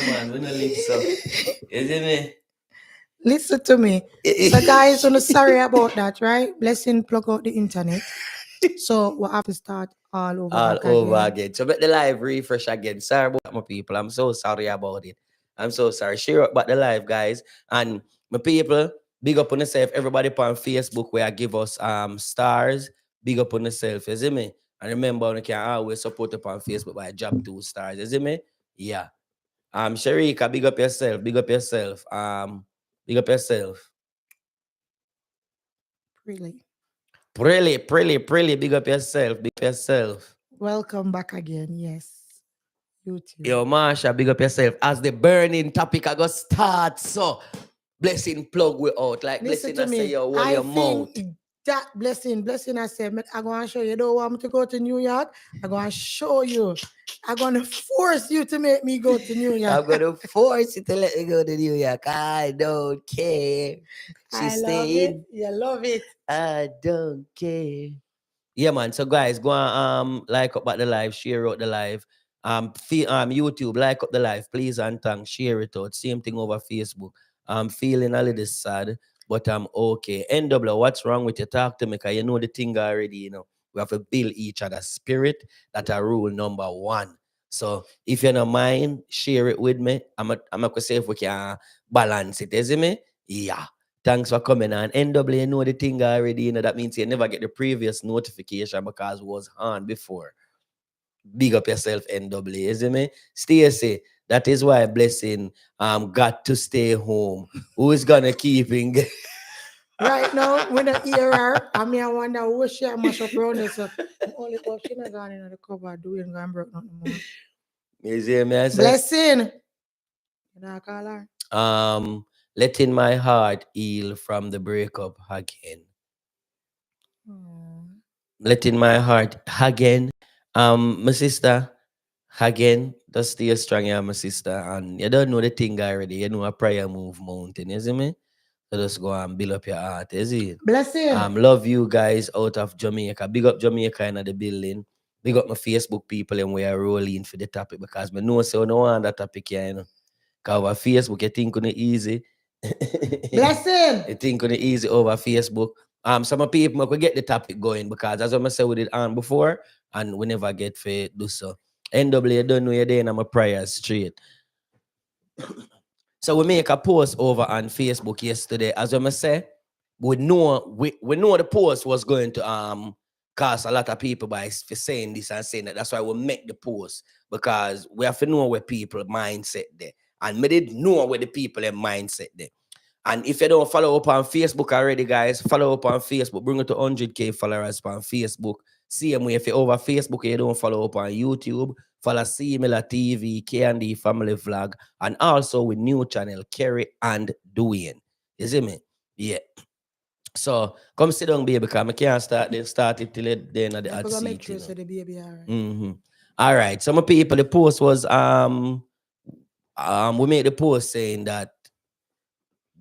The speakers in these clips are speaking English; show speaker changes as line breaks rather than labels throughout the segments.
man, we don't live so. Isn't it?
Listen to me. So guys, I'm sorry about that, right? Blessing plug out the internet. So we'll have to start all over
All
back
over
again.
again. So make the live refresh again. Sorry about my people. I'm so sorry about it. I'm so sorry. Share about the live, guys. And my people, big up on yourself. Everybody on Facebook where I give us stars. Big up on yourself, you see me? And remember, you can always support up on Facebook by drop 2 stars, you see me? Yeah. Sharika, big up yourself. Big up yourself. Big up yourself.
Really.
Pretty, big up yourself. Big up yourself.
Welcome back again. Yes. YouTube.
Yo, Marsha, big up yourself. As the burning topic I go start, so blessing plug we out. Like
Listen
blessing
to
I say
me.
yo, hold
I
your mouth.
think that blessing I said, I'm going to show you. You don't want me to go to New York? I'm going to show you. I'm going to force you to make me go to New York.
I'm gonna force you to let me go to New York. I don't care. She's staying.
You love it.
I don't care. Yeah, man. So guys, go on like up about the live, share out the live. YouTube, like up the live, please and thanks, share it out. Same thing over Facebook. I'm feeling a little sad, but I'm okay. NW, what's wrong with you? Talk to me, cause you know the thing already, you know. We have to build each other's spirit. That's a rule number 1. So if you don't mind, share it with me. I'm gonna say if we can balance it, you see me? Yeah. Thanks for coming on. NW, you know the thing already, you know, that means you never get the previous notification because it was on before. Big up yourself, NW, you see me? Stacy, that is why blessing got to stay home. Who is gonna keep him?
Right now, when I hear her, I mean, I wonder who she mash up around this. Only hope she not gone in the cover doing and broke nothing more.
You see me? I say,
Blessing. You know, I call her.
letting my heart heal from the breakup again. Letting my heart again. My sister, again, just stay strong, yeah, my sister. And you don't know the thing already. You know a prayer move mountain, you see me? So just go and build up your heart, you see?
Blessing.
Love you guys out of Jamaica. Big up Jamaica in the building. Big up my Facebook people and we are rolling for the topic because I know so no one that topic here, you know. Because over Facebook, you think on it easy.
Blessing.
You think on it easy over Facebook. Some people could get the topic going because as I said we did on before and we never get to do so. NW, don't know you're there and I'm a prayer straight. So we make a post over on Facebook yesterday. As I say, we know the post was going to cause a lot of people by saying this and saying that. That's why we make the post because we have to know where people mindset there. And we did know where the people in mindset there. And if you don't follow up on Facebook already, guys, follow up on Facebook. Bring it to 100K followers on Facebook. Same way, if you're over Facebook and you don't follow up on YouTube, follow Similar TV, K&D Family Vlog, and also with new channel, Kerry and Dwayne. You see me? Yeah. So, come sit down, baby, because I can't start it till the end of the ad seat.
Make sure so the baby all right.
Mm-hmm. All right. Some people, the post was, we made the post saying that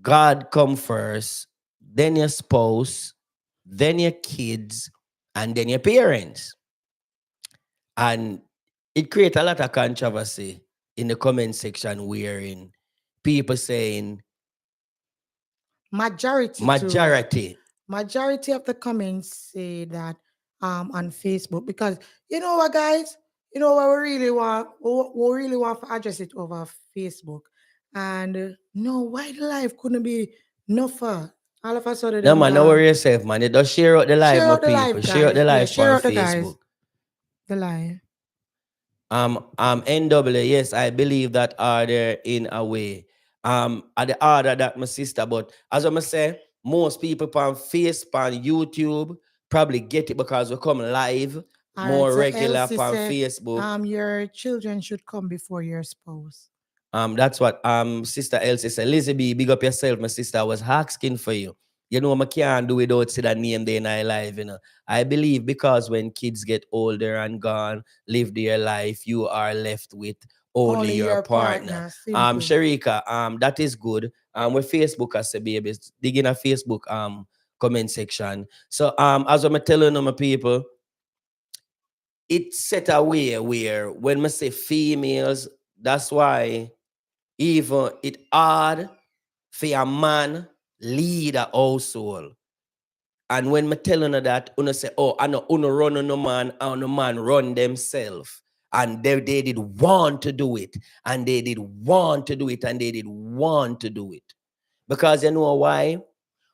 God come first, then your spouse, then your kids, and then your parents. And it creates a lot of controversy in the comment section wherein people saying
majority of the comments say that on Facebook because you know what, guys, you know what we really want to address it over Facebook. And no, why the life couldn't be no far. All of a sudden,
no man, don't worry yourself, man. You just share out the live,
share
my
out the
people.
live,
Share out the live
share
on
out the
Facebook.
guys. The live.
NW, yes, I believe that order in a way. At the order that my sister, but as I say, most people on Facebook, on YouTube, probably get it because we come live more
so
regular
Elsie
on
said,
Facebook.
Your children should come before your spouse.
That's what Sister Elsie said. Lizzie B, big up yourself, my sister. I was asking for you. You know, I can't do without see that name day in our life, you know. I believe because when kids get older and gone, live their life, you are left with only your partner. Sharika, that is good. With Facebook as a baby, dig in a Facebook comment section. So as I'm telling my people, it's set away where when I say females, that's why Even it hard for a man lead a household. And when me telling her that, uno say, oh, I know uno run on no man, and no man run themselves. And they did want to do it. And they did want to do it. And they did want to do it. Because you know why?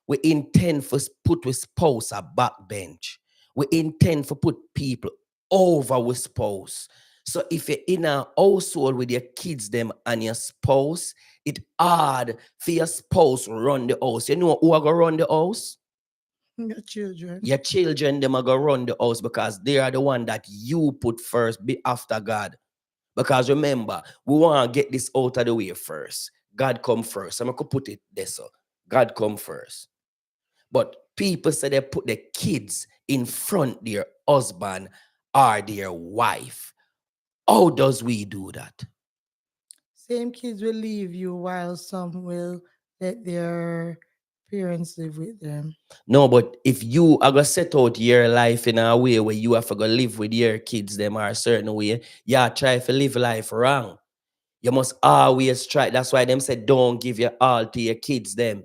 We intend for put with spouse a backbench. We intend for put people over with spouse. So if you're in a household with your kids them and your spouse, it hard for your spouse run the house. You know who are gonna run the house?
Your children.
Your children them are gonna run the house because they are the one that you put first, be after God. Because remember, we want to get this out of the way first. God come first. I'm gonna put it there so. God come first. But people say they put the kids in front their husband or their wife. How does we do that?
Same kids will leave you while some will let their parents live with them.
No, but if you are gonna set out your life in a way where you have to go live with your kids, them are a certain way, you try to live life wrong. You must always try. That's why them say don't give your all to your kids them.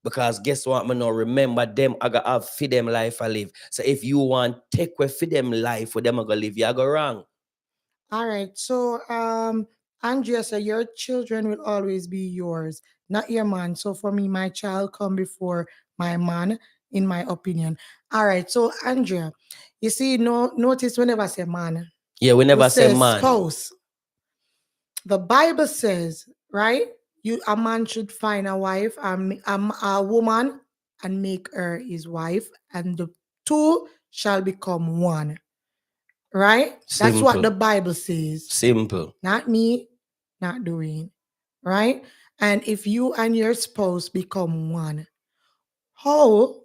Because guess what, man, now remember them I gotta have for them life I live. So if you want take away for them life for them I gonna live, you go wrong.
All right. So Andrea said your children will always be yours, not your man. So for me, my child come before my man, in my opinion. All right. So Andrea, you see, no notice whenever I say man,
Yeah, we
we
never say
say
man.
spouse. The Bible says, right? You a man should find a wife, a woman, and make her his wife, and the two shall become one. Right? That's what the
Simple.
Bible says.
Simple.
Not me, not Doreen. Right? And if you and your spouse become one, how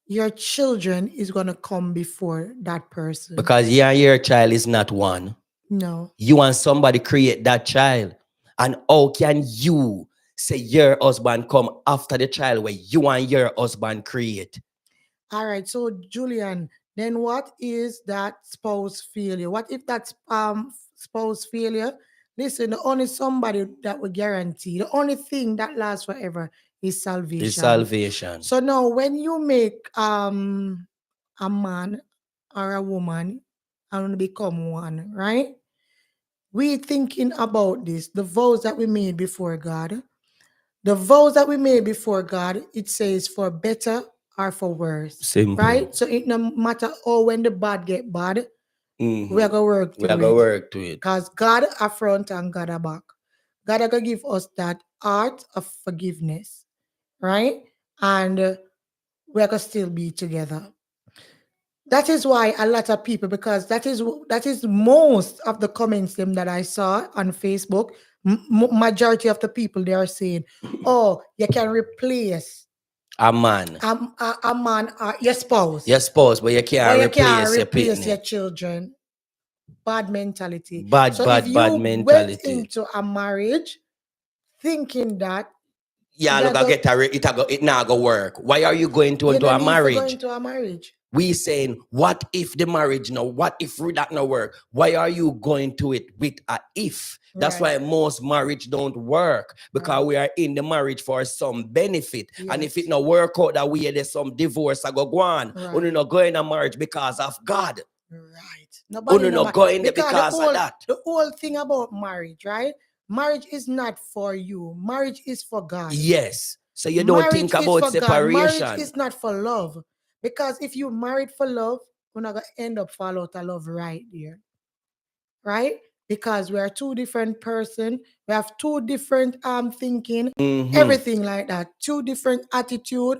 your children is gonna come before that person?
Because you and your child is not one.
No.
You and somebody create that child. And how can you say your husband come after the child where you and your husband create?
All right. So Julian, then what is that spouse failure? What if that's spouse failure? Listen, the only somebody that will guarantee, the only thing that lasts forever is salvation.
Is salvation.
So now when you make a man or a woman and become one, right? We thinking about this, the vows that we made before God. The vows that we made before God, it says for better or for worse.
Simple.
Right? So it no matter how when the bad get bad, we are gonna work
We
through
are gonna
it.
work to it.
Because God a front and God a back. God are gonna give us that art of forgiveness, right? And we are gonna still be together. That is why a lot of people, because that is most of the comments them that I saw on Facebook. Majority of the people they are saying, "Oh, you can replace
A man.
a man, your spouse,
Your spouse, but you
but
can't
you can't
replace your
replace your
pitney.
children." Bad mentality.
Bad,
So if
bad, bad
you went
mentality.
into a marriage thinking that
Yeah, look,
that
I
go,
get it not go work. Why are you going to
you
into
don't
a
need to go
marriage?
into a marriage.
We saying, what if the marriage no? What if that no work? Why are you going to it with a if? That's
Right.
why most marriage don't work because
Right.
we are in the marriage for some benefit. And if
Yes.
it no work out that way, there's some divorce I go on.
Right.
Only not go in a marriage because of God.
Right. Nobody
Only
know
not go in there
because the
because of
whole
that.
the whole thing about marriage, right? Marriage is not for you. Marriage is for God.
Yes. So you don't
Marriage
think
is
about
for God. Marriage
separation.
is not for love. Because if you married for love, we're not gonna end up fall out of love right there. Right? Because we are two different person. We have two different thinking, everything like that. Two different attitude.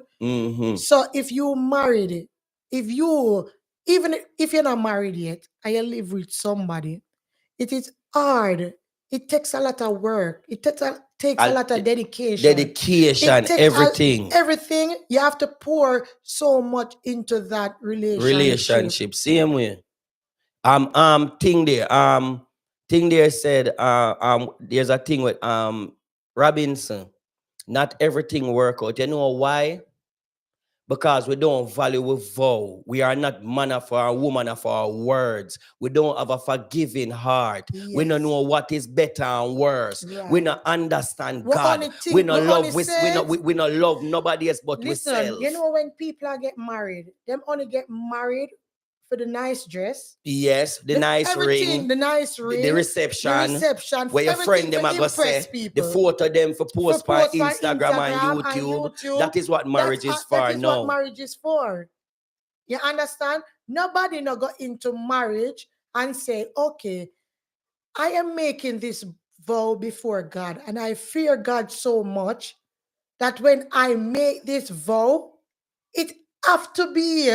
So if you married it, if you even if you're not married yet and you live with somebody, it is hard. It takes a lot of work. It takes a lot of dedication.
Dedication,
It takes
everything.
everything. You have to pour so much into that relationship.
Same way. Thing there said, there's a thing with Robinson. Not everything work out. You know why? because we don't value a vow. We are not man of our woman of our words. We don't have a forgiving heart. We don't
Yes.
know what is better and worse. We
Right.
not understand
We
God.
only
We
think, we
not
only
love. We
say
not
it.
we not love nobody else but we
Listen, you
self.
know when people are get married, them only get married for the nice dress,
Yes, the nice
everything,
ring,
the nice
the
ring, the
reception,
reception,
where your
everything
friend
for
them are gonna
impress
say the
people,
photo them for
for
post on
post on
Instagram and
Instagram and
YouTube.
YouTube.
That is what marriage is
That
for
is what
now.
marriage is for. You understand? Nobody no go into marriage and say, okay, I am making this vow before God, and I fear God so much that when I make this vow, it have to be.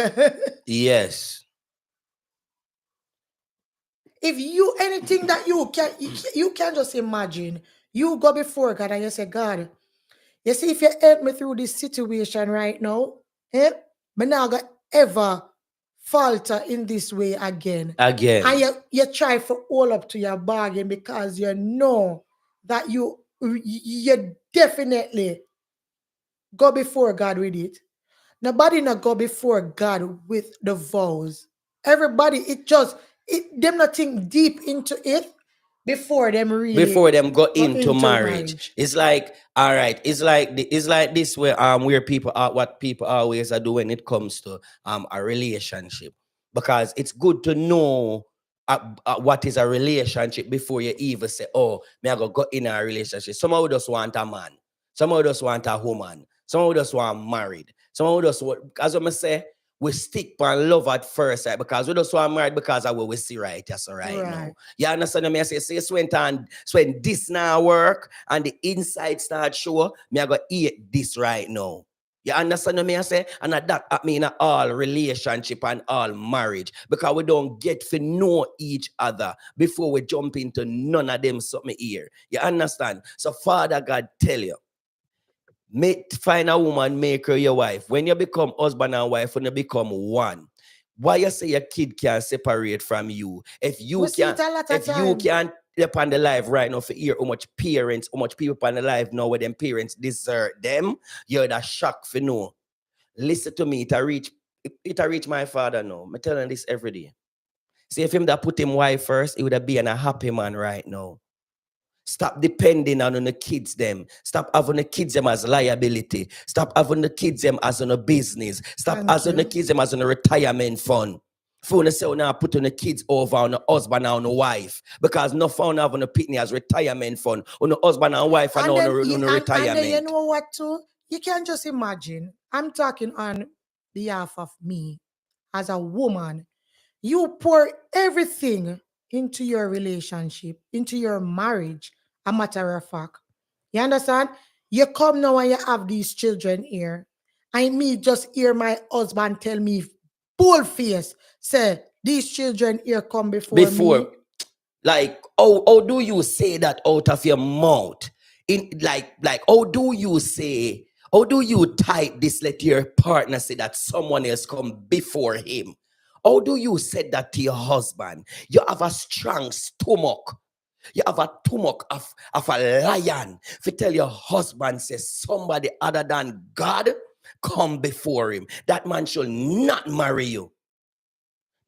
Yes.
If you anything that you can just imagine, you go before God and you say, God, you see, if you help me through this situation right now, eh, me not gonna ever falter in this way again. And
Again.
you try for all up to your bargain because you know that you definitely go before God with it. Nobody not go before God with the vows. Everybody, them not think deep into it before them really
Before them go
go
into
into
marriage.
marriage.
It's like, all right, it's like this where people are what people always are do when it comes to a relationship. Because it's good to know what is a relationship before you even say, oh, me I go in a relationship. Someone just want a man, someone just want a woman, someone just want married, someone just want, as I say, we stick on love at first sight because we just want married because of what we see right just right
Right.
now. You understand me? I say so when this now work and the inside start show, me I go eat this right now. You understand me? I say, and that I mean all relationship and all marriage because we don't get to know each other before we jump into none of them something here. You understand? So Father God tell you, find a woman, make her your wife. When you become husband and wife, when you become one, why you say your kid can't separate from you?
We see it a lot of
If you
time.
can't upon the life right now for hear how much parents, how much people upon the life know where them parents desert them, you're that shock for no. Listen to me, it reach my father now. I'm telling this every day. See if him that put him wife first, he would have been a happy man right now. Stop depending on the kids them. Stop having the kids them as liability. Stop having the kids them as on a business. Stop
Thank
having the
you.
kids them as on a retirement fund. For say now put on the kids over on the husband and on the wife. Because no fun having a pitney as retirement fund. On the husband and wife and
And
on
then
the
and then you
retirement.
know what too? You can just imagine. I'm talking on behalf of me as a woman. You pour everything into your relationship, into your marriage. A matter of fact. You understand? You come now and you have these children here. I me just hear my husband tell me full face, say, these children here come before
Before,
me.
like, how do you say that out of your mouth? In how do you type this, let your partner say that someone else come before him? How do you say that to your husband? You have a strong stomach. You have a stomach of a lion. If you tell your husband, say somebody other than God come before him, that man should not marry you.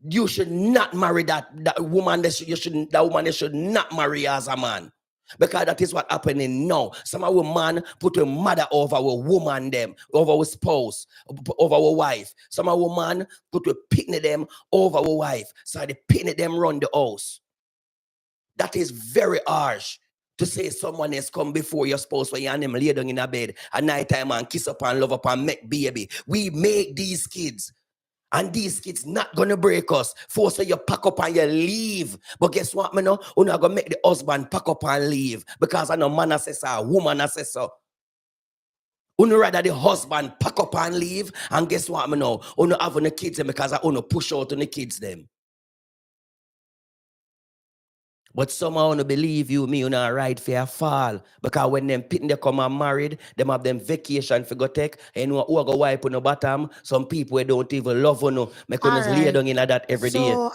You should not marry that woman. That woman should not marry as a man. Because that is what happening now. Some of man put a mother over a woman them, over a spouse, over a wife. Some of man put a pitney them over a wife. So the pitney them run the house. That is very harsh. To say someone else come before your spouse when you and them lay down in a bed at night time and kiss up and love up and make baby. We make these kids. And these kids not gonna break us. Force you pack up and you leave. But guess what, man? You're not gonna make the husband pack up and leave. Because I know man says so, woman says so. You rather the husband pack up and leave. And guess what, man? You not having the kids them because I want push out on the kids them. But somehow no believe you, me, you not right for a fall. Because when them pitting they come and married, them have them vacation for go take, and you know who go wipe on the bottom. Some people don't even love you, no. Make
All
us lay
right.
down in that every day.
So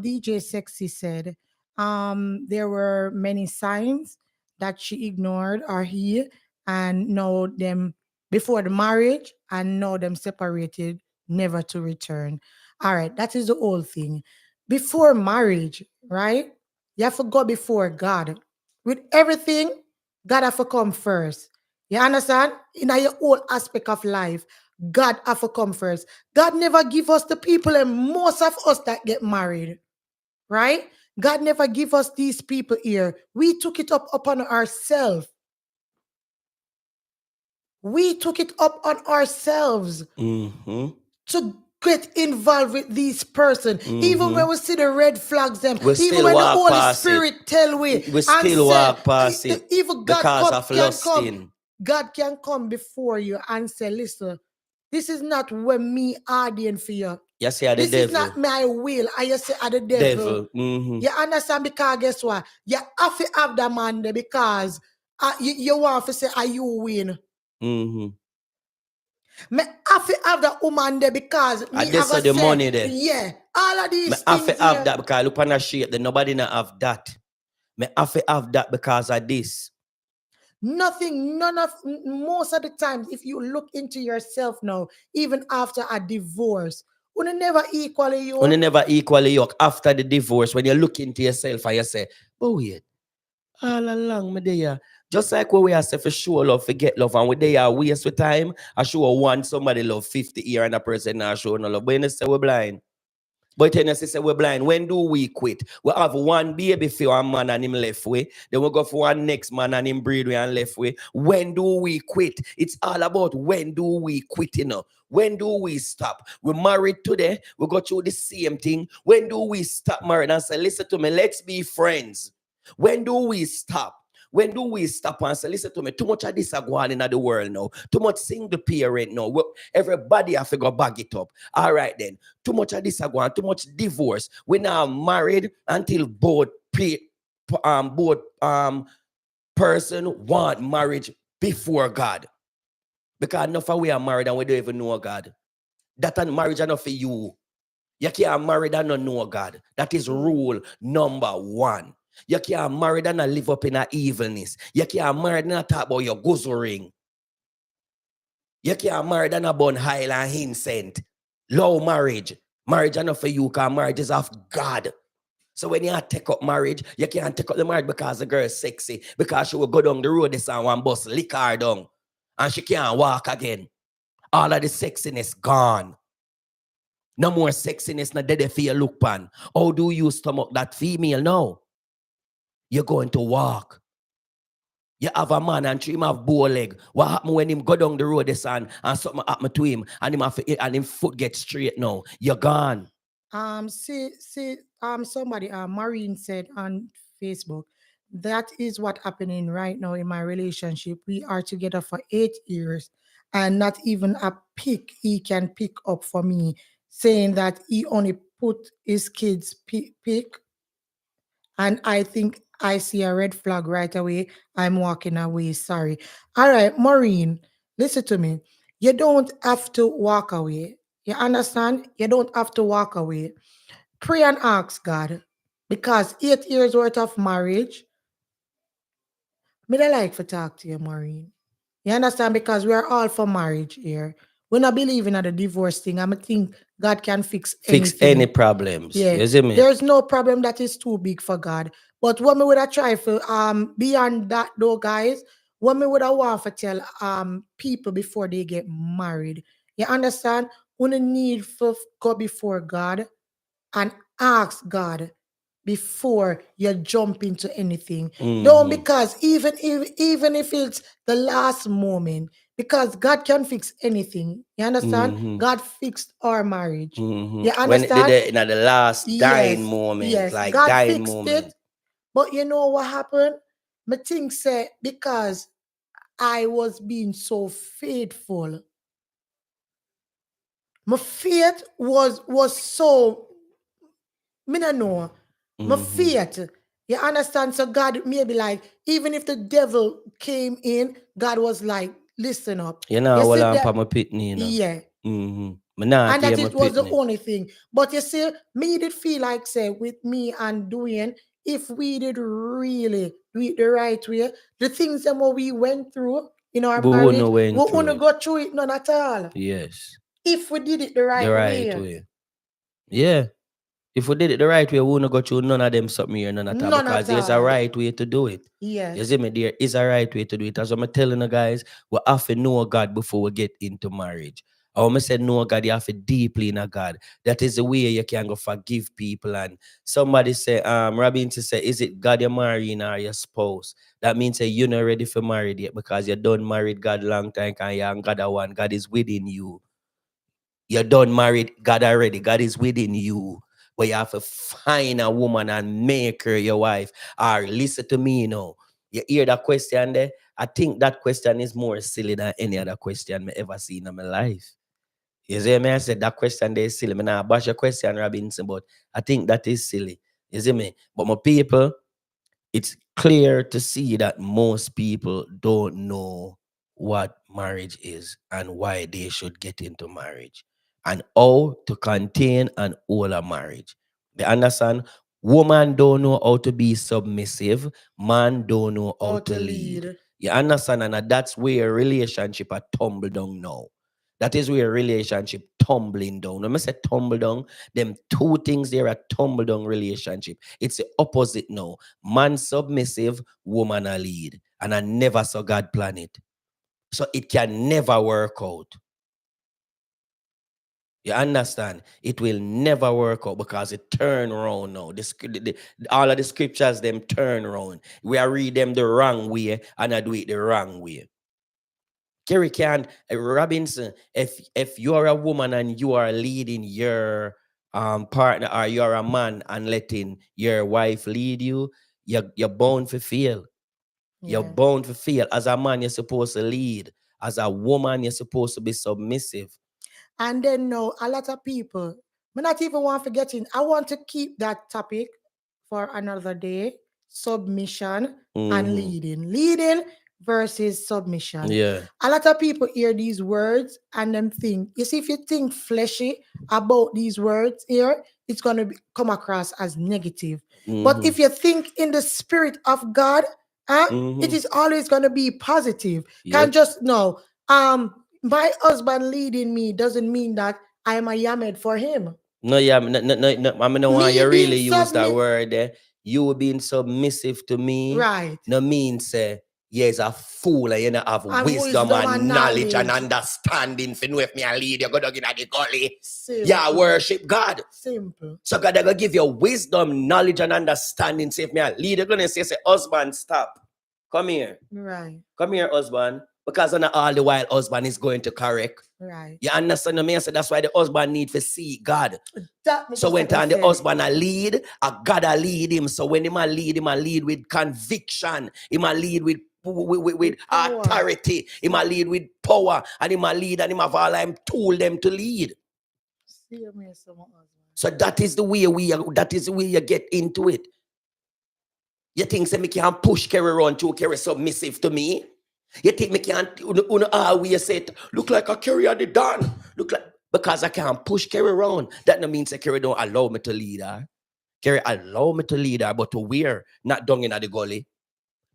DJ Sexy said there were many signs that she ignored or he, and know them before the marriage, and now them separated, never to return. All right, that is the whole thing. Before marriage, right? You have to go before God. With everything, God have to come first. You understand? In your whole aspect of life, God have to come first. God never give us the people, and most of us that get married, right? God never give us these people here. We took it up upon ourselves. We took it up on ourselves to get involved with these person. Even when we see the red flags, them,
we
even
still
when the
walk
Holy
past it.
Spirit tell we
We
and
still
say,
walk past it
even God
because
come,
of
can come,
lusting.
God can come before you and say, listen, this is not when me ordaining for you.
You see, the
This is
devil.
not my will. I just say, the devil. You understand? Because guess what? You have to have that man there because you want to say, are you win? Me have to have that woman there because me
I
have
the
say,
money there.
yeah, all of these
Me
things
have to have
here.
that because look on the shape, then nobody not have that. Me have to have that because of this.
Nothing, none of, most of the times, if you look into yourself now, even after a divorce, we never equally you.
When you never equally yoke after the divorce, when you look into yourself and you say, but wait, all along me there. Just like when we are say for sure love, forget love, and we there waste with time, I sure want somebody love 50 year and a person not show no love. But you say we're blind. But then you say we're blind. When do we quit? We have one baby for one man and him left way. Then we go for one next man and him breed way and left way. When do we quit? It's all about when do we quit, you know. When do we stop? We're married today. We go through the same thing. When do we stop married and say, listen to me, let's be friends? When do we stop? When do we stop and say, listen to me, too much of this are going on in the world now. Too much single parent now. Everybody have to go bag it up. All right then. Too much of this are going, too much divorce. We now married until both person want marriage before God. Because enough of we are married and we don't even know God. That and marriage enough for you. You can't marry and not know God. That is rule number one. You can't marry and not live up in a evilness. You can't marry and not talk about your guzzling. You can't marry and not burn high and incense. Low marriage. Marriage enough for you because marriage is of God. So when you take up marriage, you can't take up the marriage because the girl is sexy. Because she will go down the road this and one bus lick her down. And she can't walk again. All of the sexiness gone. No more sexiness, no dead for your look pan. How do you stomach that female now? You're going to walk. You have a man and him have bow leg. What happen when him go down the road this and something happen to him and him foot get straight now? You're gone.
Somebody, Maureen said on Facebook, that is what happening right now in my relationship. We are together for 8 years, and not even a pick he can pick up for me, saying that he only put his kids pick, and I think I see a red flag right away. I'm walking away. Sorry. All right, Maureen, listen to me. You don't have to walk away. You understand? You don't have to walk away. Pray and ask God. Because 8 years worth of marriage, me don't like to talk to you, Maureen. You understand? Because we are all for marriage here. We're not believing in the divorce thing. I think God can fix anything.
Any problems.
Yeah.
You see me?
There's no problem that is too big for God. But what me would I try for beyond that though, guys, what me would I want to tell people before they get married. You understand? We need to go before God and ask God before you jump into anything. Don't, because even if it's the last moment, because God can fix anything. You understand? God fixed our marriage. You understand?
When it did in the last dying
Yes,
moment,
yes.
like
God
dying
fixed
moment.
it. But you know what happened? My thing said, because I was being so faithful, my faith was so, me no know. My faith. You understand? So God maybe like, even if the devil came in, God was like, listen up.
You know,
You
hold
see
on
that?
for my pitney, you know.
Yeah.
And
And that it was the only thing. But you see, me did feel like, say, with me and Dwayne, if we did really do it the right way, the things that we went through, in our
We
marriage,
wouldn't went
we
through
wouldn't
it.
go through it none at all.
Yes.
If we did it the
The
right
right
way.
way. Yeah. If we did it the right way, we wouldn't go through none of them something here, none at all.
None
Because
at
there's a
all.
right way to do it.
Yes.
You see me? There is a right way to do it. As I'm telling you guys, we have to know God before we get into marriage. I want to say know God, you have to deeply know God. That is the way you can go forgive people. And somebody say, Robin to say, is it God you're marrying or your spouse? That means say you're not ready for married yet because you don't married God long time and you're God a one. God is within you. You're done married God already. God is within you. But you have to find a woman and make her your wife. Or listen to me, you know. You hear that question there? I think that question is more silly than any other question I ever seen in my life. You see me? I said that question there is silly. I now bash your question, Robinson, but I think that is silly. You see me? But my people, it's clear to see that most people don't know what marriage is and why they should get into marriage and how to contain and hold a marriage. They understand? Woman don't know how to be submissive. Man don't know how to lead. You understand? And that's where relationship are tumble down now. That is where relationship tumbling down. When I say tumble down, them two things there are tumble down relationship. It's the opposite now. Man submissive, woman a lead. And I never saw God plan it. So it can never work out. You understand? It will never work out because it turn around now. All of the scriptures, them turn around. We are read them the wrong way and I do it the wrong way. Kerry can Robinson, if you are a woman and you are leading your partner or you're a man and letting your wife lead you, you're bound to fail. You're bound to fail. As a man, you're supposed to lead. As a woman, you're supposed to be submissive.
And then no, a lot of people, me not even want to get in. I want to keep that topic for another day. Submission and leading. Leading versus submission.
Yeah.
A lot of people hear these words and them think, you see, if you think fleshy about these words here, it's going to come across as negative. But if you think in the spirit of God, it is always going to be positive. Can't just no. My husband leading me doesn't mean that I am a yamed for him.
No, yeah, no, I mean, no
Me
want you really
being
use that word there. You being submissive to me,
Right.
no means say, yes, a fool and you know have
And
wisdom and knowledge and
knowledge.
understanding for know if me a lead, you go down in the gully.
Simple.
Yeah, worship God.
Simple.
So God gonna give you wisdom, knowledge, and understanding. Say if me a lead, you're gonna say, husband, stop. Come here.
Right.
Come here, husband. Because not all the while husband is going to correct.
Right.
You understand me? So that's why the husband need to see God. So when
time
the husband a lead, a God a lead him. So when him a lead with conviction. Him a lead with authority. Him a lead with power. And him a lead and him have all them tool them to lead. So that is the way you get into it. You think say me can push Kerry around to Kerry submissive to me? You think me can't always say it, look like a Kerry at the done. Look like because I can't push Kerry around. That no means that Kerry don't allow me to lead her. Kerry allow me to lead her, but to where? Not down in the gully.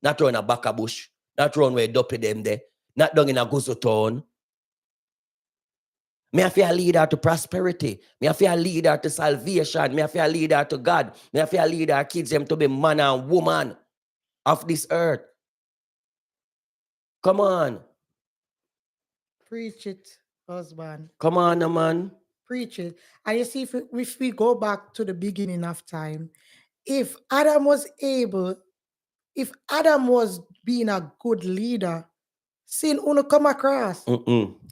Not down in a back of bush. Not round where dopey them there. Not down in a guzo town. Me have to lead her to prosperity. Me have to lead her to salvation. Me have to lead her to God. Me have to lead her kids them to be man and woman of this earth. Come on.
Preach it, husband.
Come on, man.
Preach it. And you see, if we go back to the beginning of time, if Adam was being a good leader, sin wouldn't come across.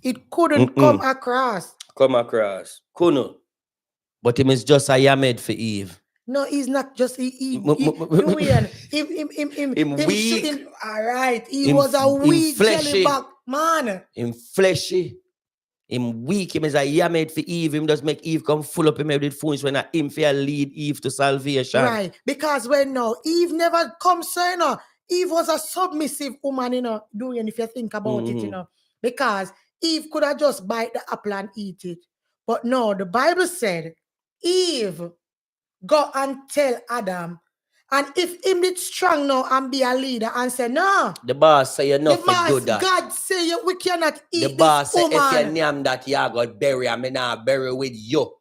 It couldn't come across.
Come across. Couldn't. But him is just a yamed for Eve.
No, he's not just him weak. All right, he was a weak jelly back man.
Him fleshy. Him weak. Him is a yamed for Eve. Him just make Eve come full up him with phones when him fear lead Eve to salvation.
Right, because when no Eve never comes, so you know, Eve was a submissive woman, you know, doing if you think about it, you know, because Eve could have just bite the apple and eat it, but no, the Bible said Eve go and tell Adam. And if him did strong now and be a leader and say, no.
The boss say you're not
the boss,
do that.
God say we cannot eat
the
this
boss say,
woman.
if you name that, you got bury, I mean, I bury with you.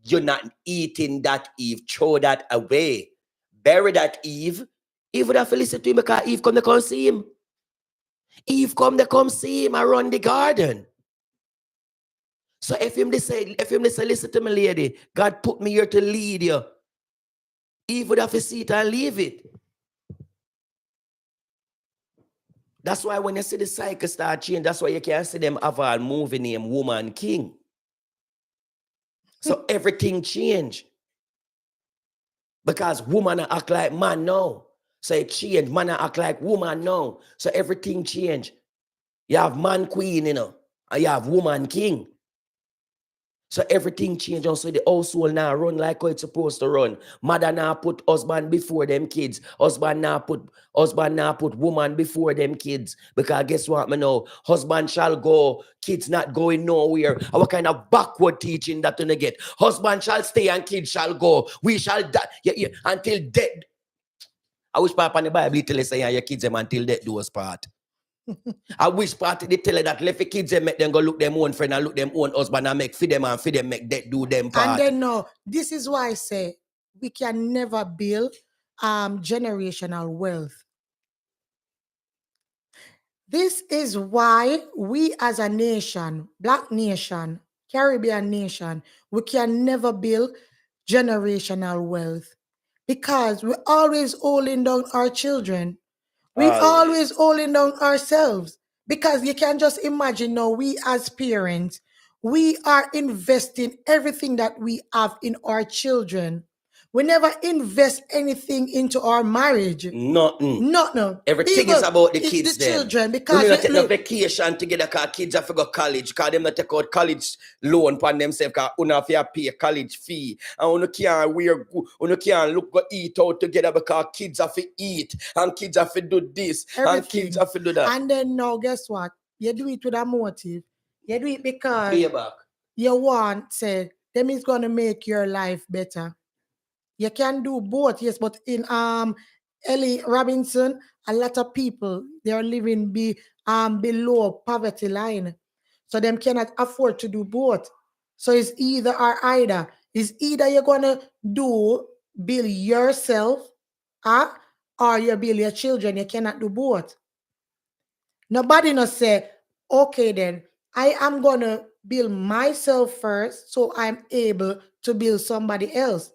You're not eating that, Eve. Throw that away. Bury that, Eve. Eve would have to listen to him because Eve come to come see him. Eve come to come see him around the garden. So if him say, listen to me, lady, God put me here to lead you. Eve would have to see it and leave it. That's why when you see the cycle start change, that's why you can see them have a movie named Woman King. So everything change. Because woman act like man now. So it change. Man act like woman now. So everything change. You have man queen, and you have woman king. So everything change. So the household now run like how it's supposed to run. Mother now put husband before them kids. Husband now put woman before them kids. Because guess what, me know? Husband shall go, kids not going nowhere. What kind of backward teaching that you get? Husband shall stay and kids shall go. We shall die until death. I wish Papa in the Bible tell us say your kids them until death do us part. I wish part they tell you that left the kids them make them go look them own friend and look them own husband and make feed them make death do them part.
And then no, this is why I say we can never build generational wealth. This is why we as a nation, Black nation, Caribbean nation, we can never build generational wealth because we're always holding down our children. We always holding down ourselves because you can just imagine now we as parents, we are investing everything that we have in our children. We never invest anything into our marriage.
Nothing.
Nothing.
Everything is about the kids.
The children,
because we not take the vacation together because kids have to go college. Because them not take out college loan upon themselves. Because you have to pay college fee. And you can't wear good. You can't look go eat out together because kids have to eat. And kids have to do this. Everything. And kids have to do that.
And then now guess what? You do it with a motive. You do it because
payback.
You want say them is gonna make your life better. You can do both, yes, but in Ellie Robinson, a lot of people they are living below poverty line, so them cannot afford to do both. So it's either or either. It's either you're gonna build yourself, or you build your children. You cannot do both. Nobody not say, okay, then I am gonna build myself first, so I'm able to build somebody else.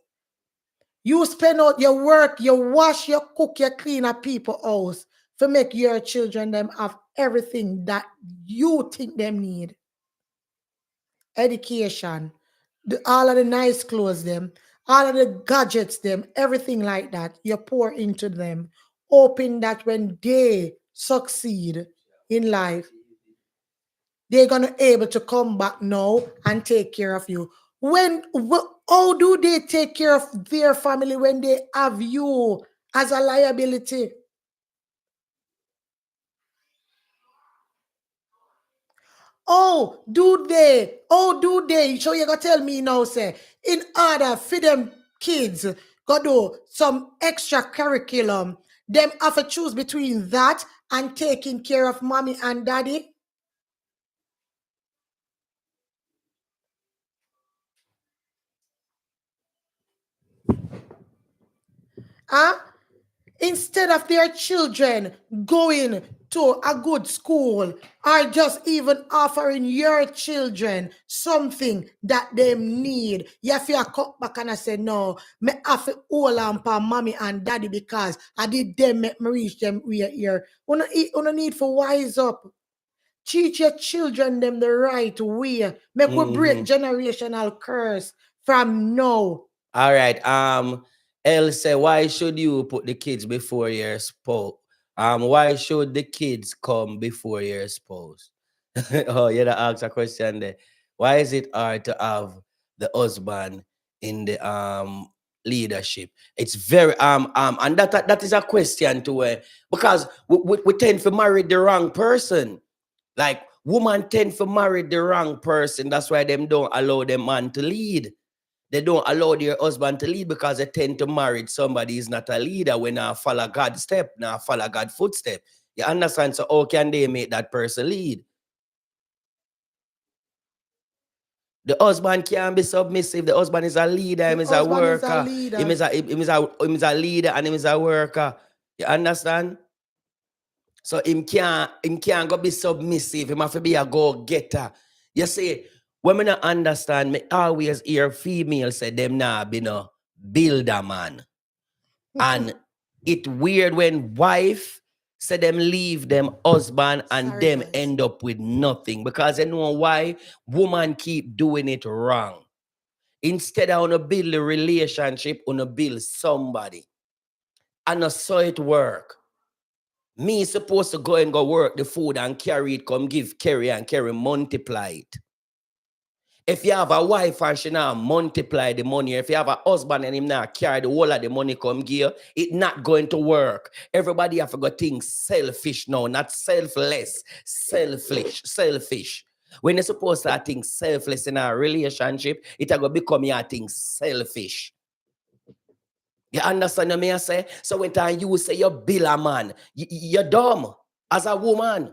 You spend out your work, you wash, you cook, you clean a people's house to make your children them have everything that you think them need. Education, all of the nice clothes them, all of the gadgets them, everything like that, you pour into them, hoping that when they succeed in life, they're gonna able to come back now and take care of you. How do they take care of their family when they have you as a liability? Oh, do they? So you gonna tell me now, say, in order for them kids go do some extra curriculum, them have to choose between that and taking care of mommy and daddy? Huh? Instead of their children going to a good school or just even offering your children something that they need, you have to cut back and I say, no, me have to hold on for mommy and daddy because I did them make me reach them here. You need for wise up. Teach your children them the right way. Make we break generational curse from now.
All right. Elle say, why should you put the kids before your spouse? Why should the kids come before your spouse? Oh, you yeah, ask a question there. Why is it hard to have the husband in the leadership? It's very and that is a question to because we tend to marry the wrong person. Like women tend to marry the wrong person. That's why them don't allow them man to lead. They don't allow their husband to lead because they tend to marry somebody who's not a leader when I follow God's step, now follow God's footstep. You understand? So how can they make that person lead? The husband can't be submissive. The husband is a leader. Him is a worker. Him is a leader and him is a worker. You understand? So him can't go be submissive. Him have to be a go-getter. You see, when me not understand, me always hear females say them nah be no builder man. And it weird when wife say them leave them husband and them end up with nothing. Because they know why woman keep doing it wrong. Instead of wanna build a relationship, wanna build somebody. And I saw it work. Me supposed to go and go work the food and carry it, come give Kerry and Kerry multiply it. If you have a wife and she now multiply the money, if you have a husband and him now carry the whole of the money come give, it not going to work. Everybody have to go think selfish now, not selfless, selfish. When you're supposed to think selfless in a relationship, it will become your thing selfish. You understand what I say? So when time you say you're bill a man, you're dumb as a woman.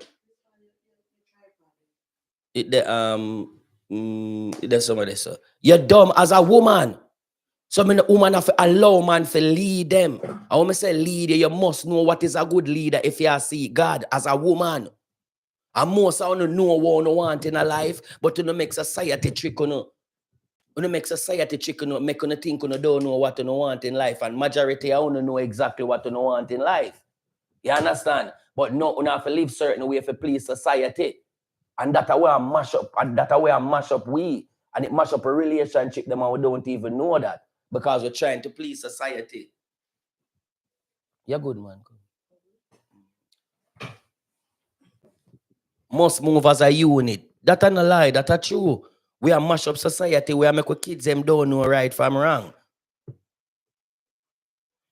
There's somebody so you're dumb as a woman. So when a woman have to allow man to lead them. I want to say leader, you must know what is a good leader if you see God as a woman. And most of you know what you want in a life, but you make society trick on you. You make society trick on you, make you think you don't know what you want in life. And majority of you know exactly what you want in life. You understand? But no, you have to live certain way to please society. And that's where I mash up. And that's where I mash up we. And it mash up a relationship, them and we don't even know that. Because we're trying to please society. You're good, man. Must move as a unit. That's not a lie, that's a true. We are mash up society, we are make kids them don't know right from wrong.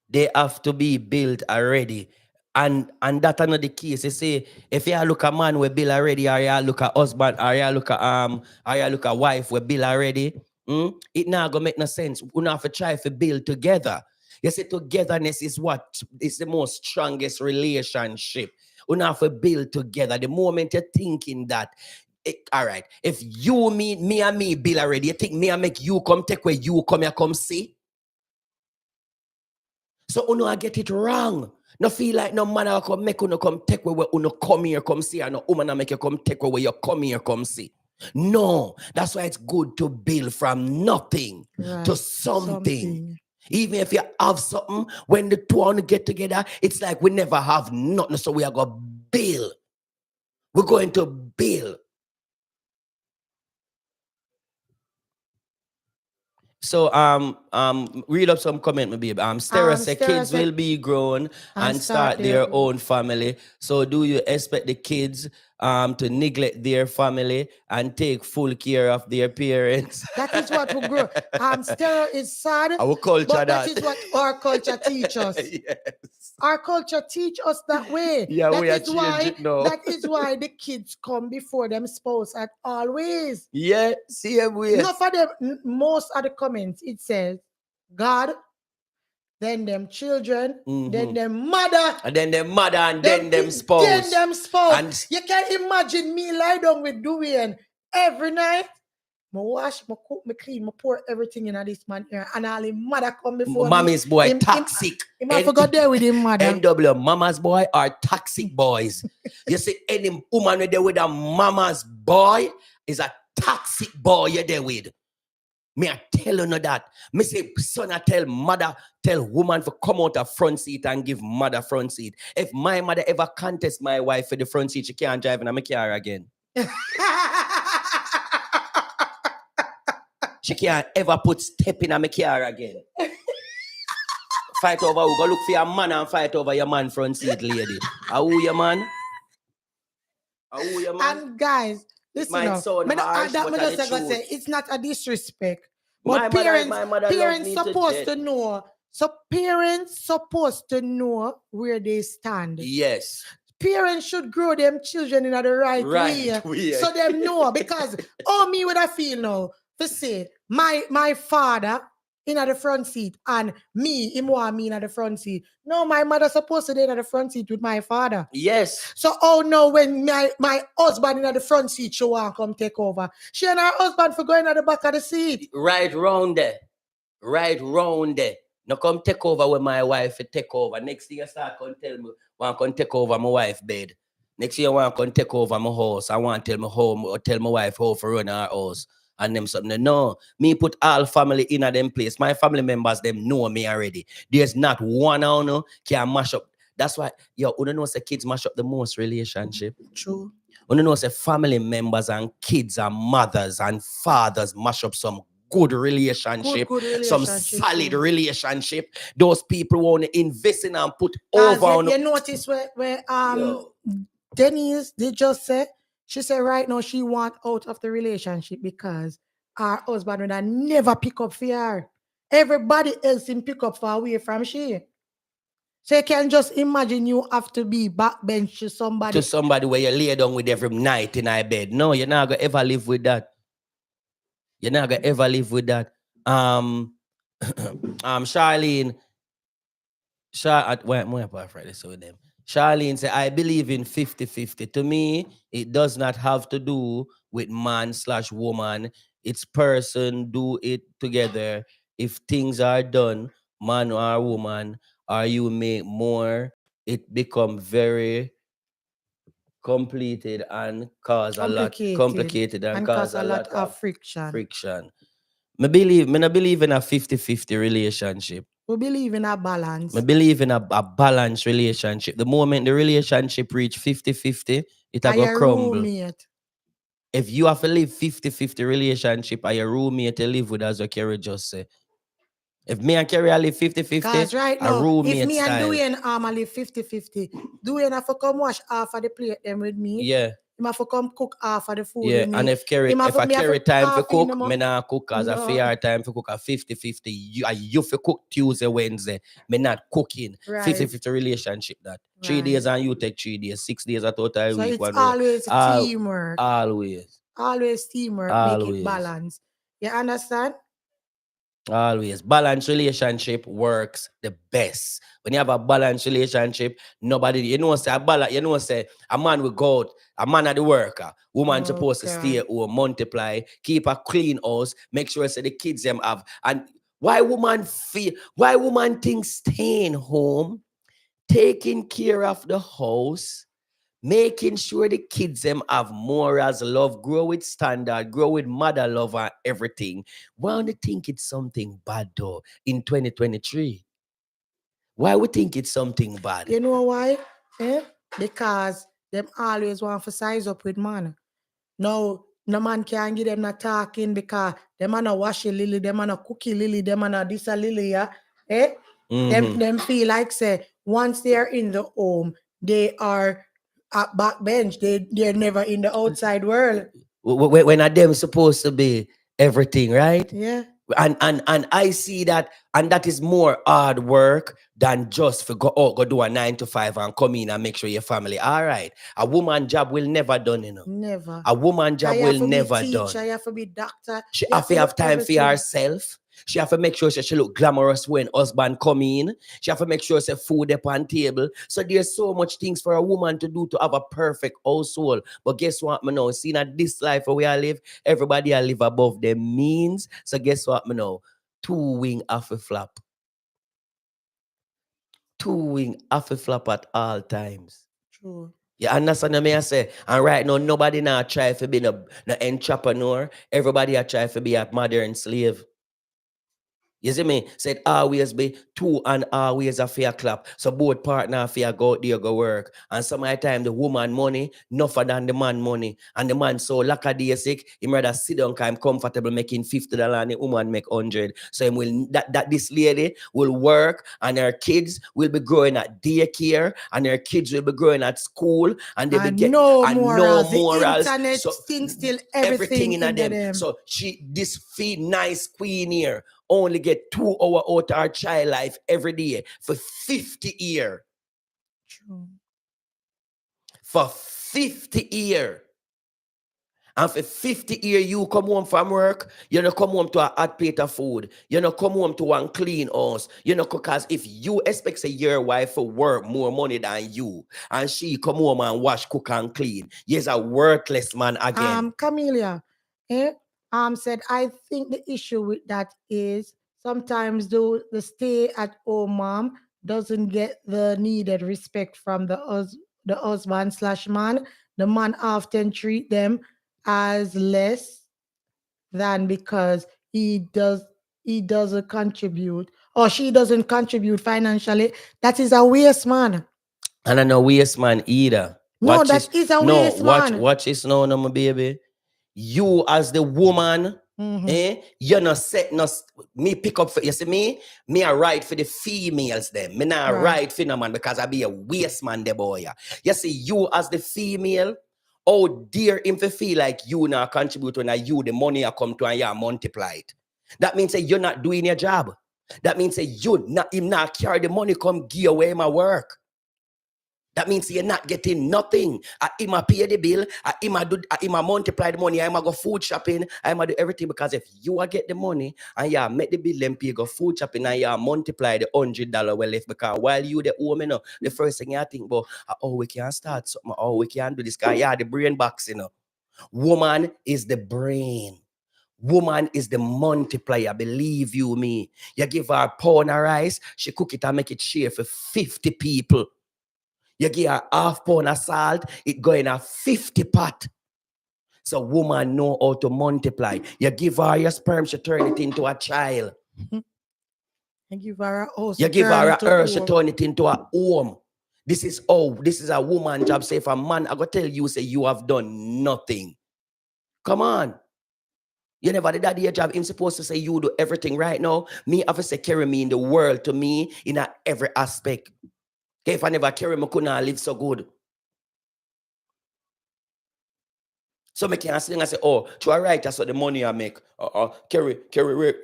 They have to be built already. And that's another case. You see, if you look a man we build already, or you look a husband, or you look a wife we build already, it not gonna make no sense. We have to try to build together. You see, togetherness is what is the most strongest relationship. We have to build together. The moment you're thinking that, all right, if you me and me build already, you think me and make you come take where you come here come see? So uno I get it wrong. No feel like no man will come make uno come take where uno come here come see, and no woman make you come take where you come here come see. No, that's why it's good to build from nothing to something. Even if you have something, when the two want to get together, it's like we never have nothing. So we are going to build. We're going to build. So read up some comment, maybe. Stera said kids will be grown and start their own family. So do you expect the kids to neglect their family and take full care of their parents?
That is what we grow. Stera is sad.
Our culture,
but that is what our culture teaches us.
Yes.
Our culture teach us that way.
Yeah, we are changing now.
That is why the kids come before them spouse at always.
Yeah, same way.
Not for them. Most of the comments it says God, then them children, then them mother,
and then them mother, and then them spouse.
Then them spouse. And you can imagine me lie down with Dwayne every night. I wash, I cook, I clean, I pour everything in this man here, and all his mother come before
Mommy's boy toxic.
I forgot there with him mother.
NW mama's boy are toxic boys. You see any woman there with a mama's boy is a toxic boy you're there with. Me I tell you that. Me say son I tell woman to come out of front seat and give mother front seat. If my mother ever contest my wife for the front seat, she can't drive in my car again. She can't ever put step in my car again. Fight over who? Go look for your man and fight over your man front seat, lady. Who your man? Who your man?
And guys, listen up. It's not a disrespect. But parents supposed to know. So parents supposed to know where they stand.
Yes.
Parents should grow them children in the right way. So them know. Because me would I feel now to say my father in the front seat and him want me in the front seat. No, my mother supposed to be in the front seat with my father.
Yes.
So, oh no, when my husband in the front seat, she want come take over. She and her husband for going at the back of the seat.
Right round there. Right round there. Now come take over with my wife take over. Next thing you start come tell me, want to come take over my wife bed. Next thing you want to come take over my house. I want to tell my home or tell my wife how to run our house. And them something. No, me put all family in a them place. My family members, them know me already. There's not one on no can mash up. That's why, yo, you know say kids mash up the most relationship.
True.
You know say family members and kids and mothers and fathers mash up some good relationship,
Good
some
relationship,
solid
too.
relationship. Those people want to invest in and put over on.
You notice where Denise did just say, she said right now she want out of the relationship because her husband would never pick up for her. Everybody else in pick up for away from she. So you can just imagine you have to be backbench to somebody.
To somebody where you lay down with every night in our bed. No, you're not gonna ever live with that. You're not gonna ever live with that. Charlene, Charlene said, I believe in 50-50. To me, it does not have to do with man/woman. It's person do it together. If things are done, man or woman, or you make more, it become very completed and cause a lot complicated and cause a lot of friction. Me not believe in a 50-50 relationship.
We believe in a balance.
I believe in a balanced relationship. The moment the relationship reach 50-50, it a go crumble.
Roommate.
If you have to live 50-50 relationship, are your roommate to live with, as Kerry just say. If me and Kerry live 50-50,
because right now,
roommate
if me
style.
and Dwayne I live 50-50, Dwayne have to come wash half of the plate them with me.
Yeah.
Him have to come cook half of the food
Yeah,
with me.
and if I carry time for cook, me not cook as a fair time for cook a 50-50. You for cook Tuesday, Wednesday. Me not cooking.
Right.
50-50 relationship that. 3 days and you take 3 days. 6 days a total
so
week.
it's always teamwork.
Always
teamwork. Make it balance. You understand?
Always. Balanced relationship works the best. When you have a balanced relationship, nobody, say a man will go out, a man at the worker, woman supposed to stay or multiply, keep a clean house, make sure the kids them have. And why woman think staying home, taking care of the house, making sure the kids them have morals, love, grow with standard, grow with mother love and everything. Why don't you think it's something bad though in 2023? Why we think it's something bad?
You know why? Because them always want to size up with man. No man can't give them not talking because them are not washing lily, them are not cookie lily, them are not this a lily, yeah. Them feel like say once they are in the home, they are at backbench. They're never in the outside world.
When are them supposed to be everything, right?
Yeah.
And I see that, and that is more hard work than just for go do a 9 to 5 and come in and make sure your family all right. A woman job will never done,
Never.
A woman job will never done.
She have to be doctor.
She have to have time for herself. She have to make sure she look glamorous when husband come in. She have to make sure she food up on table. So there's so much things for a woman to do to have a perfect household. But guess what, me know? Seeing that this life where we all live, everybody I live above their means. So guess what, me know? 2 wing half a flap. 2 wing half a flap at all times.
True.
You understand what I say? And right now, nobody now try to be no entrepreneur. Everybody a try to be a modern slave. You see me? Said always be 2 and always a fair clap. So both partner fair go out there go work. And some of the time the woman money nothing than the man money. And the man so lackadaisic, he rather sit down because I'm comfortable making $50 and the woman make 100. So him will that this lady will work and her kids will be growing at daycare and her kids will be growing at school and they will get
no morals. The internet
so
things still everything in them.
So this nice queen here only get 2 hours out of our child life every day for 50 years.
True.
For 50 years. And for 50 years, you come home from work, you know, come home to a hot plate of food. You know, come home to one clean house. You know, because if you expect your wife to work more money than you, and she come home and wash, cook, and clean, you's a worthless man again.
Camelia, eh, said, I think the issue with that is sometimes the stay at home mom doesn't get the needed respect from the husband slash man. The man often treat them as less than because he doesn't contribute or she doesn't contribute financially. That is a waste, man.
And I know waste man either.
No,
Watch
that
this.
is a
No,
waste, man.
watch this now, no, my baby. You as the woman, you're not set, no, me pick up for, you see me I ride for the females them. Me not ride for no man because I be a waste man, the boy. You see, you as the female, oh dear him to feel like you not contribute when you the money I come to and you multiply it. That means that you're not doing your job. That means that you not him not carry the money come give away my work. That means you're not getting nothing. I ima pay the bill. I ima multiply the money. I ima go food shopping. I ima do everything because if you get the money and you make the bill, then pay go food shopping and you multiply the $100 well left because while you the home, you know, the first thing you think about, oh, we can start something. Oh, we can do this. Because yeah, the brain box, you know. Woman is the brain. Woman is the multiplier, believe you me. You give her a pound of rice, she cook it and make it share for 50 people. You give her half pound of salt, it go in a 50 pot. So woman know how to multiply. You give her your sperm, she turn it into a child.
You give her a house,
you give her a earth, she turn it into a home. This is a woman job. Say if a man, I go tell you, say you have done nothing. Come on. You never did that your job. I'm supposed to say you do everything right now. Me have to say carry me in the world to me in every aspect. Okay, if I never carry me, couldn't live so good. So me can't sing and say, oh, to a writer, so the money I make. Carry,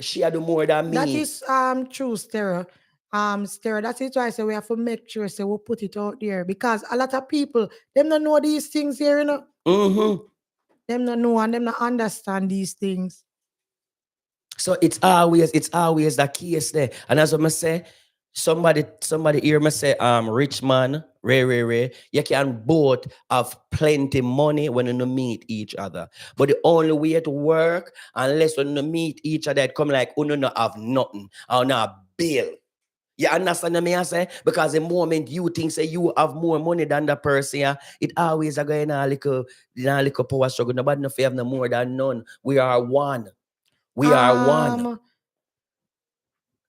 she do more than me.
That is true, Stera. Stera, that is why I say we have to make sure say we put it out there because a lot of people, them don't know these things here, you know. Them don't know and them not understand these things.
So it's always the case there. And as I say, somebody hear me say, rich man, Ray, you can both have plenty money when you meet each other. But the only way to work, unless when you meet each other, it come like you not have nothing or not bill. You understand what I say? Because the moment you think say you have more money than the person, yeah, it always a going a little power struggle. Nobody no have no more than none. We are one. We are one.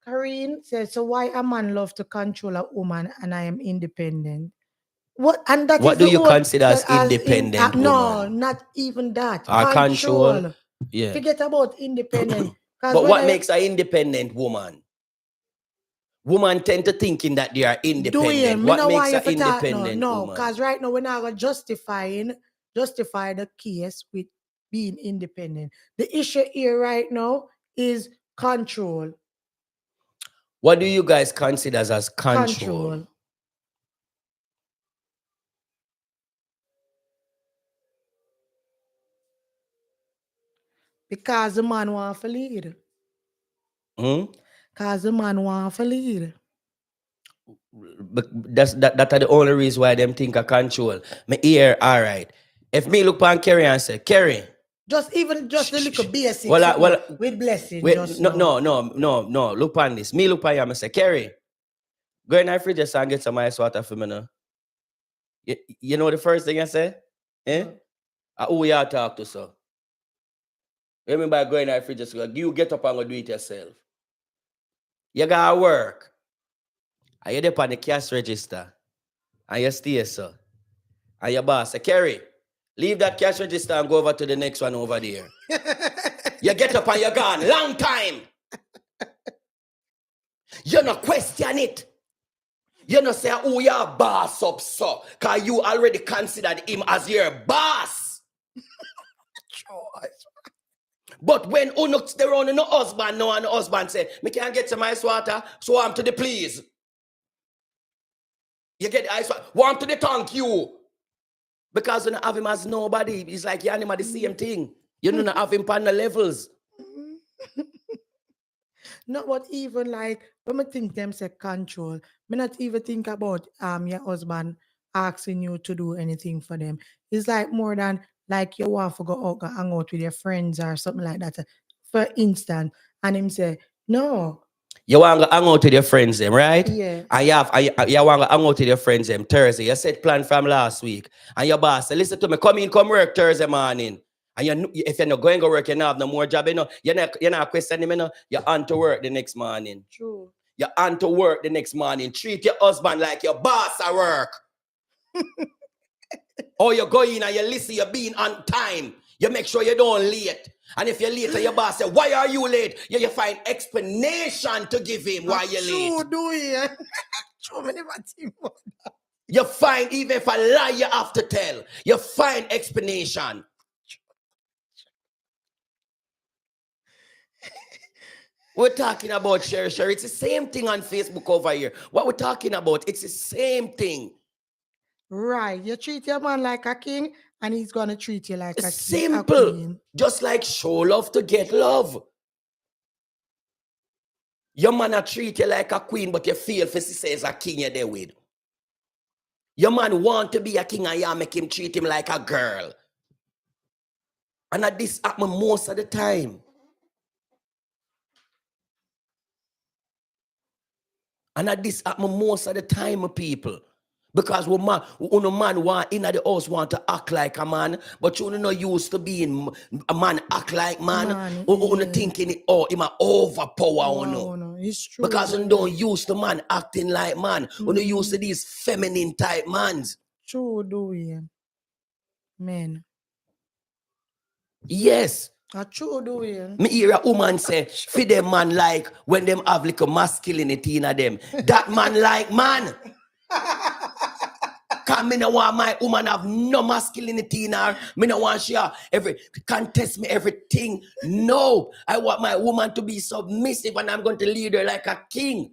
Karine says, so why a man love to control a woman and I am independent? What and that
what
is
do
the
you consider as independent woman?
No, not even that.
Control. Yeah.
Forget about independent.
But what makes an independent woman? Women tend to thinking that they are independent. What makes an independent woman?
No, because right now we're not justify the case with being independent. The issue here right now is control.
What do you guys consider as control?
Because the man wants to lead. Because the man wants to lead.
But that are the only reason why them think of control. Me hear, all right. If me look on Kerry and say, Kerry.
Just a little basic with blessing.
No. Look on this. Me look on you and say, Kerry, go in the fridge and get some ice water for me now. You know the first thing I say? Who you talk to, so? Remember going in the fridge, you get up and go do it yourself. You gotta work. And you're up on the cash register. And you stay, so. And your boss say, Kerry, leave that cash register and go over to the next one over there. You get up and you're gone. Long time. You not question it. You not say, oh, your boss up, so. Because you already considered him as your boss. But when they're on no husband, no, and the husband say, me can't get some ice water, so I'm to the please. You get the ice water, warm to the tank, you. Because you don't have him as nobody. It's like you and him are the same thing. You don't have him on the levels.
Not what even like when I think them say control, me not even think about your husband asking you to do anything for them. It's like more than like you want to go out and hang out with your friends or something like that. For instance, and him say, no.
You want to hang out with your friends, them, right?
Yeah.
And you want to hang out with your friends, them, Thursday. You set plan from last week. And your boss say, listen to me, come work Thursday morning. And if you're not going to work, you don't have no more job, you're not questioning me, you're on to work the next morning.
True.
You're on to work the next morning. Treat your husband like your boss at work. Or you go in and you listen, you're being on time. You make sure you don't late. And if you're late and your boss say, why are you late? You find explanation to give him why you're late.
True, do you? True, me never think about that.
You find, even if a lie you have to tell, you find explanation. We're talking about share. It's the same thing on Facebook over here. What we're talking about, it's the same thing.
Right. You treat your man like a king, and he's going to treat you like a
simple.
Queen.
Just like show love to get love. Your man a treat you like a queen, but you feel for says a king you're there with. Your man want to be a king and you make him treat him like a girl. And that this happen most of the time. And that this happen most of the time, people. Because when man want in the house want to act like a man, but you not used to being a man act like man. You thinking him a overpower
no, it's true.
Because you don't used to man acting like man. You not used to these feminine type mans.
True, do we? Men.
Yes.
True, do we?
Me hear a woman say, for them man like when them have little masculinity in them. That man like man. Cause me no want my woman have no masculinity in her. Me no want she contest me everything. No. I want my woman to be submissive and I'm going to lead her like a king.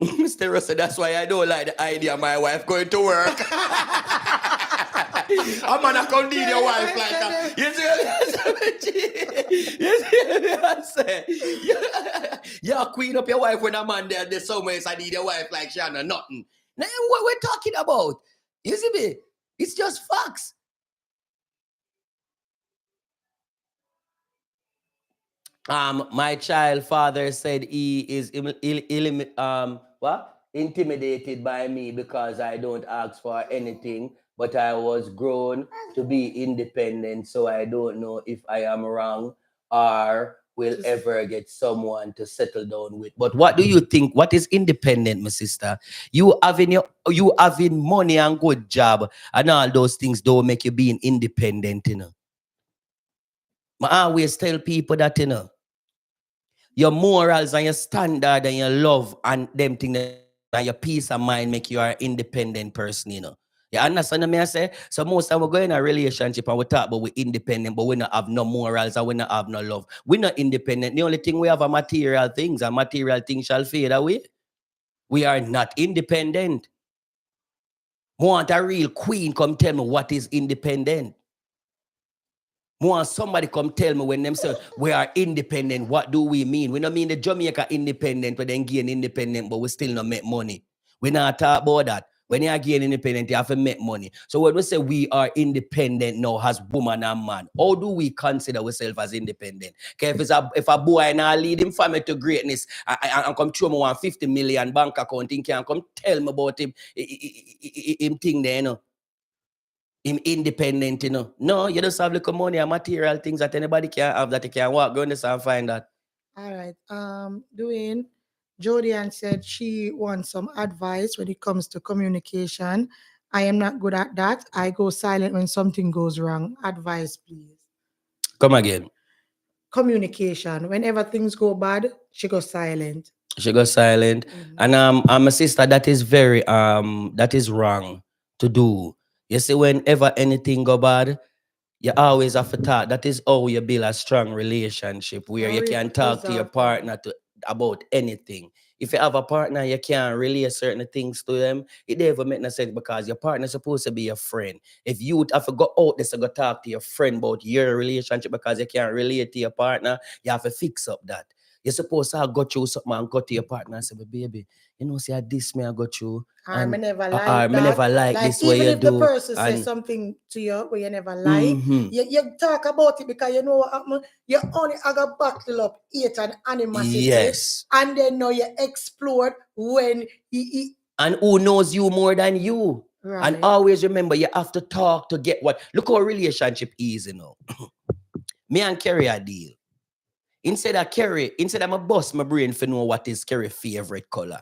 Mr. Russell, that's why I don't like the idea of my wife going to work. A man I come need your wife like that. You see what I say? You queen up your wife when a man there somewhere, so I need your wife like she and nothing. Now what we're talking about? You see me? It's just facts. My child father said he is intimidated by me because I don't ask for anything, but I was grown to be independent, so I don't know if I am wrong or will ever get someone to settle down with. But what do you think? What is independent, my sister? You having money and good job and all those things don't make you being independent, I always tell people that, your morals and your standard and your love and them things and your peace of mind make you an independent person, You understand what I say? So most time we go in a relationship and we talk about we independent, but we not have no morals and we not have no love. We're not independent. The only thing we have are material things, and material things shall fade away. We are not independent. Want a real queen come tell me what is independent. Want somebody come tell me when them say we are independent, what do we mean? We don't mean the Jamaica independent, but then gain independent, but we still not make money. We not talk about that. When you are gain independent, you have to make money. So when we say we are independent now as woman and man, how do we consider ourselves as independent? Okay, if a boy now lead him family to greatness and come show me 150 million bank account, he can come tell me about him thing there, Him independent, No, you just have little money and material things that anybody can have that you can walk, go in this and find that.
All right. Doing Jodian said she wants some advice when it comes to communication. I am not good at that. I go silent when something goes wrong. Advice, please.
Come again.
Communication. Whenever things go bad, she goes silent.
She goes silent. And I'm a sister, that is very that is wrong to do. You see, whenever anything go bad, you always have to talk. That is how you build a strong relationship where you can talk to your partner about anything. If you have a partner, you can't relate certain things to them. It never make no sense because your partner's supposed to be your friend. If you have to go out there to go talk to your friend about your relationship because you can't relate to your partner, you have to fix up that. You're supposed to go through something and go to your partner and say, "But baby, you know, see, this me I go through.
I
And
never
I
like
me
that.
never like
Like
this way
even
you
if the
do."
person says
And
something to you where you never like,
mm-hmm.
you talk about it because you know what happened. You only got battle up hate and animosity,
Yes.
and then now you explode when you
And who knows you more than you? And
right.
always remember, you have to talk to get what. Look how a relationship is, you know. Me and Kerry a deal. Instead of my bust my brain for know what is Kerry's favorite color.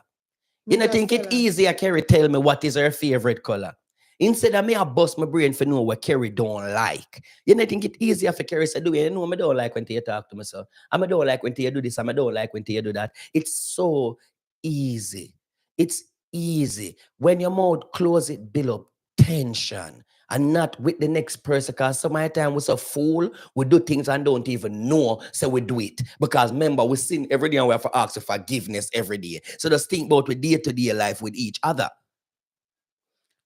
You
Me
know,
just
think
tell
it
her.
easier Kerry tell me what is her favorite color. Instead of me, I bust my brain for know what Kerry don't like. You know, think it easier for Kerry to do it. You know, I don't like when you talk to me, so I don't like when you do this, I don't like when you do that. It's so easy. It's easy. When your mouth close, it build up tension. And not with the next person, because some of the time we're so fool, we do things and don't even know, so we do it. Because remember, we sin every day and we have to ask for forgiveness every day. So just think about with day-to-day life with each other.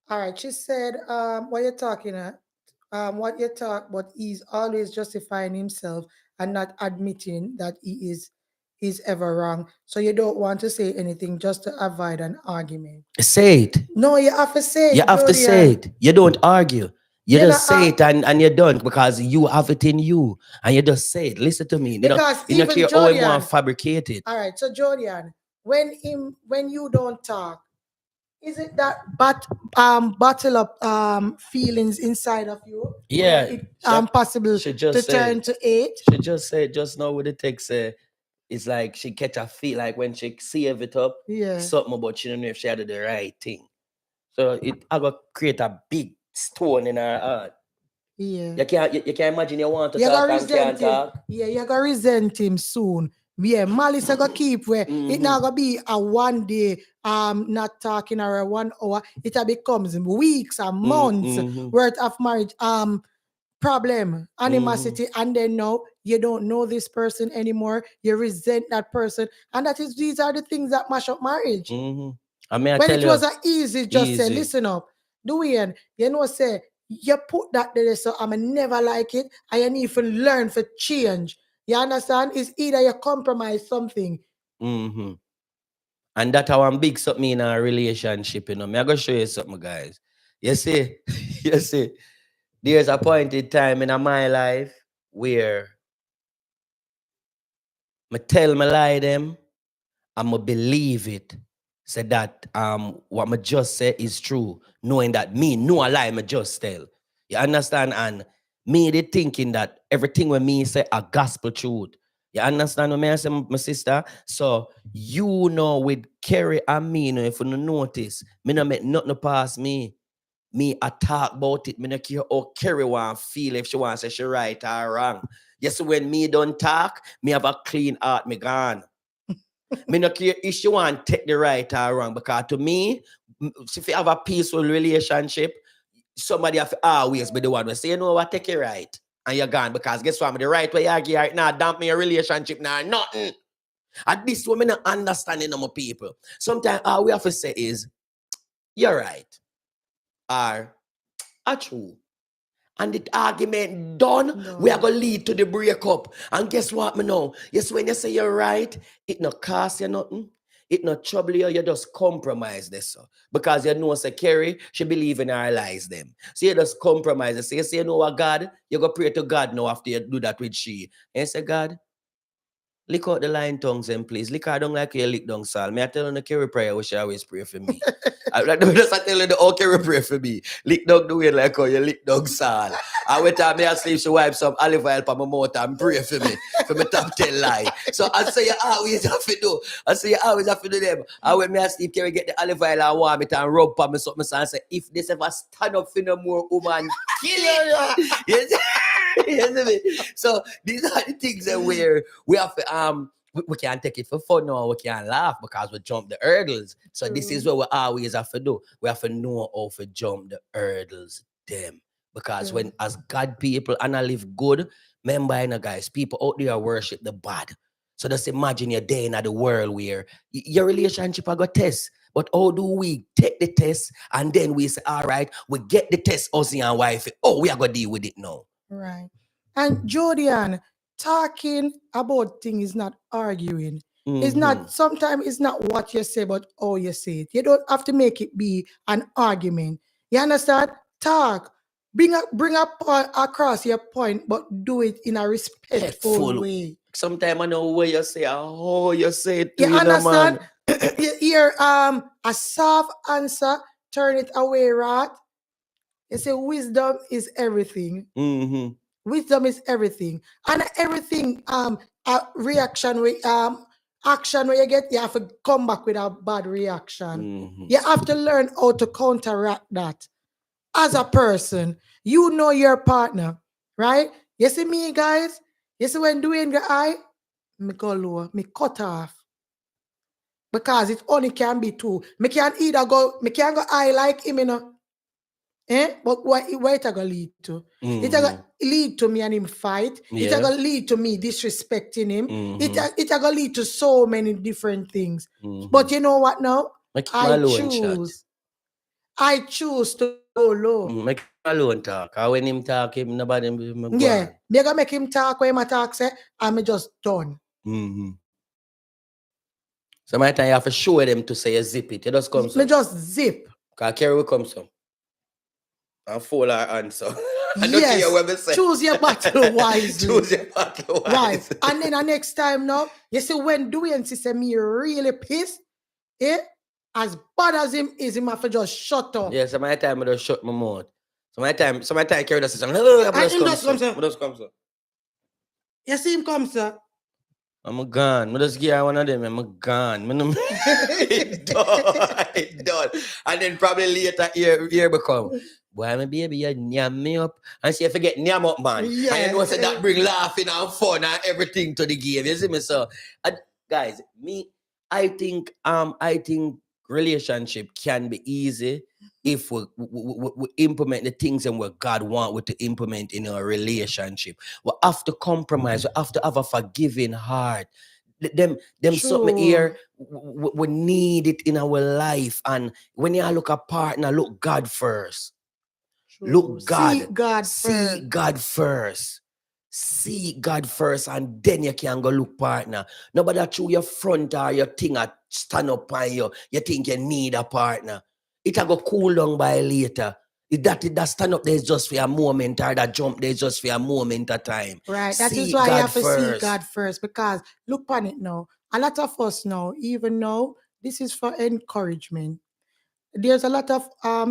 All right, she said, what you're talking at, what you talk, but he's always justifying himself and not admitting that he is ever wrong. So you don't want to say anything just to avoid an argument.
Say it.
No, you have to say
You
it,
have to say
Jodian.
it. You don't argue. You
You know,
just say it and you're done because you have it in you. And you just say it. Listen to me.
because
You don't
even
care how you want
Jodian,
to fabricate it.
all right, so Jodian, when you don't talk, is it that bottle up feelings inside of you where
Yeah.
it possible
She
to
just
turn
said,
to hate?
she just said, just know what the text say. It's like she catch a feel like when she save it up,
Yeah,
something about she don't know if she had the right thing. So it I got create a big stone in her heart.
yeah.
You can't imagine you want to
You gonna
talk and can't
resent him.
talk.
Yeah, you gonna resent him soon. Yeah, malice I gonna keep where it
Mm-hmm.
not gonna be a 1 day not talking or a 1 hour. It a becomes weeks and months
Mm-hmm.
worth of marriage problem,
Mm-hmm.
animosity, and then now you don't know this person anymore. You resent that person, and that is these are the things that mash up marriage.
Mm-hmm. I mean, I
When
tell
it was
you,
a easy, just say,
easy.
listen up, Dwayne, you know, say, you put that there, so I'm never like it. I ain't even learn for change. You understand? It's either you compromise something.
Mm-hmm. And that how I'm big something in a relationship, you know. Me I go show you something, guys. You see, you see, there's a point in time in my life where me tell me lie them, I'ma believe it. Say that what me just say is true, knowing that me no a lie me just tell. You understand? And me they thinking that everything when me say a gospel truth. You understand what me I say, my sister? So you know with Kerry and me, you know, if you no notice, me no make nothing pass me. Me I talk about it. Me no care how Kerry want feel if she wants say she right or wrong. Yes, when me don't talk, me have a clean heart, me gone. Me no care if she want take the right or wrong. Because to me, if you have a peaceful relationship, somebody have to always be the one who say, you know what, take it right. And you're gone. Because guess what? I'm the right way you right now, damp me a relationship now, nothing. And this woman not understanding of my people. Sometimes all we have to say is, you're right. Or, are true. And the argument done, we are
No.
going to lead to the breakup. And guess what, me know? Yes, when you say you're right, it not cost you nothing. It not trouble you, you just compromise this. So. Because you know, say, Kerry, she believe in her lies them. So you just compromise. You say, you know what, God? You go pray to God now after you do that with she. And you say, God, lick out the lying tongues and please. Lick her down like you lick down Saul. Me I tell you the Kerry prayer, which she always pray for me. I just I tell you the okay pray for me. Lick down the way like how you lick down Saul. I went time me asleep, she wipe some olive oil for my mouth and pray for me top 10 lie. So I say you always have to do. I say you always have to do them. I when me asleep, Kerry get the olive oil and warm it and rub on me something and say, if this ever stand up for no more woman, kill it. Yes. You see me? So these are the things that we have to we can't take it for fun or we can't laugh because we jump the hurdles. So this is what we always have to do. We have to know how to jump the hurdles them. Because when as God people and I live good, remember, you know, guys, people out there worship the bad. So just imagine you're there in the world where your relationship I got test. But how do we take the test and then we say, all right, we get the test, husband and wife. Oh, we are gonna deal with it now.
Right. And Jodian, talking about things is not arguing. It's not, sometimes it's not what you say, but how you say it. You don't have to make it be an argument. You understand? Talk. Bring a point across your point, but do it in a respectful
Petful.
way.
Sometimes I know what you say, how you say it to
You
you, know,
understand?
man.
You hear a soft answer, turn it away, right? You say wisdom is everything. Wisdom is everything. And everything a reaction with action where you get, you have to come back with a bad reaction. You have to learn how to counteract that. As a person, you know your partner, right? You see me, guys? You see when doing the eye, me go low, me cut off. Because it only can be two. Me can't go eye like him, you know. But where it gonna lead to? It gonna lead to me and him fight. It gonna lead to me disrespecting him. It gonna lead to so many different things. But you know what now? I choose to go low.
Make him alone talk. When him talk, him nobody go
Yeah.
on.
Me gonna make him talk when him talk say, I'm just done.
So my time you have to show them to say you zip it. You just come so.
Me just zip.
Cause Kerry will come so. And fall our answer.
Yes. Choose your battle wisely.
Choose your battle wisely.
Right. And then the next time now, you see when Dwayne say me really pissed, as bad as him is, him have to just shut up.
Yeah, so my time I just shut my mouth. So my time Kerry just say,
and him just come sir.
Just come sir.
You see him come sir.
I'm gone. I just give one of them. I'm gone. It done. And then probably later here become. Boy, my baby, you nyam me up. And she forget nyam up, man. Yeah. And you know, say that bring laughing and fun and everything to the game. You see me, so guys, I think relationship can be easy if we implement the things and what God wants to implement in our relationship. We have to compromise. We have to have a forgiving heart. Them something here, we need it in our life. And when you look at partner, look God first. Look God. See God first. See God first, and then you can go look partner. Nobody through your front or your thing at stand up on you. You think you need a partner. It'll go cool down by later. That stand up there is just for a moment, or that jump there is just for a moment of time.
Right. That is why you have to see God first. Because look on it now. A lot of us now, even now, this is for encouragement. There's a lot of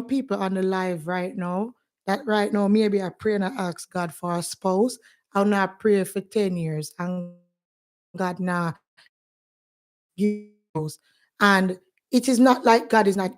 people on the live right now that right now maybe I pray and I ask God for a spouse. I'll not pray for 10 years and God now give me a spouse. And it is not like God is not